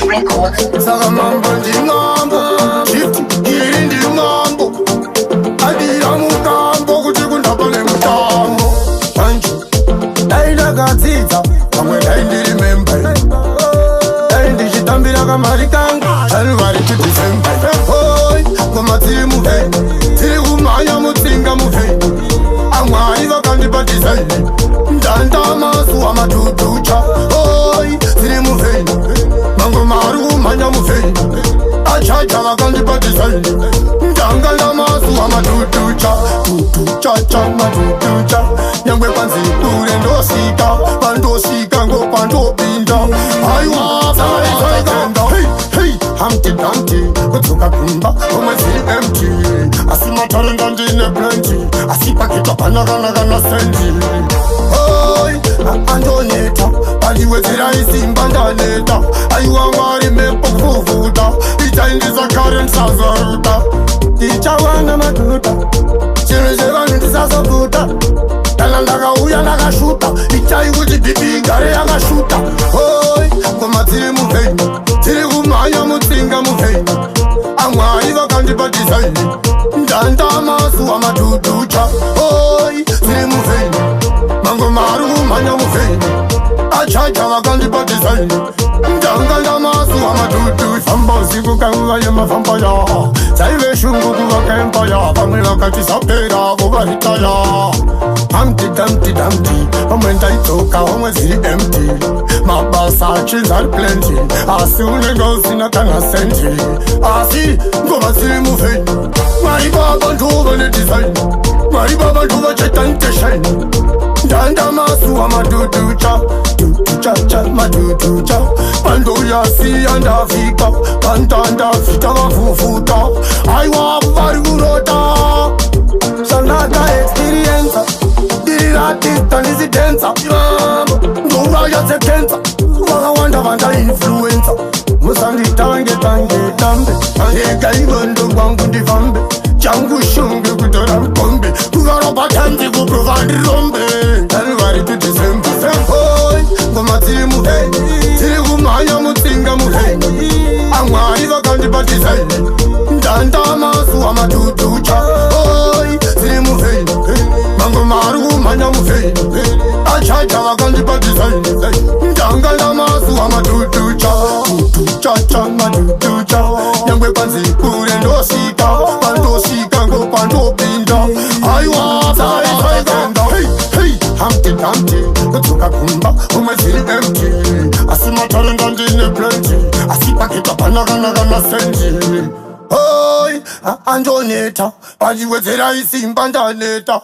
Saka mambo ndingambo Shift iri ndingambo Adira mukambo kuti kundapane mutambo Manje Daida katsitsa Pamwe daindiri member Daindi chitambira kamari kanga January to December Hoi Koma tiri muhei Tiri kumanya mutsinga muhei Amwari vakandipa design Ndanda masu amaduducha Hoi Tiri muhei Mango maru kumanya muhei Achacha vakandipa design Ndanga na masu amaduducha Duducha maduducha Nyangwe panzi kure ndosika Pandosika ngo pandopinda Aiwa Saiganda Hey Humpty Dumpty Kutuka kumba Umezili empty Asimatarenda ndine plenty Asipakita panagana sendi Oi Andoneta Aliwezira isimba ndaneta Aiwa mari mepo kufufuta Itaindiza karen sazaruta Ichawana matuta Chirezeva nindisa puta Talandaka uya nakashuta Ichai kuti bibi gare yakashuta Oi Koma tiri muveni Tiri kumanya mutsinga muveni Amwari vakandipa design Ndanda masu amaduducha Oi Tiri muveni Mango maru kumanya muveni Achacha vakandipa design Ndanga na masu amaduducha Fambosi kukauva yema vampaya Saive shungu kuva kempaya Pamela katisapera kuva hitaya Humpty Dumpty Omwenda itoka omwezili empty Mabasa chizali plenty Asi unengozi na kana senti Asi ngoma zili muveni Mari baba nduva ne design Mari baba nduva chetante shine Ndanda masu amaduducha Duducha maduducha Pando yasi andafika Pantanda fita vafufuta Aiwa vari kurota Shanaka experience Diratista nisidenza Nguraya sekenza Wakawanda vanda influencer Musandi tange tambe Angeka igondo kwangu ndifambe Changu shungi kutora mkombe Kugaroba tanzi kuprovandi rombe January to December Hoi Ngoma tiri muhei Tiri kumanya mutsinga muhei Amwari vakandipa design Ndanda masu amaduducha Hoi Tiri muhei Mango maru kumanya muhei Achacha vakandipa design Ndanga na masu amaduducha Duducha maduducha Nyangwe panzi kure ndosika Pandosika ngo pandopinda Aiwa Saiganda Hey Humpty Dumpty Kutuka kumba umezili empty Asimatarenda ndine plenty Asipakita panagana sendi Hoi Andoneta Aliwezera isimba ndaneta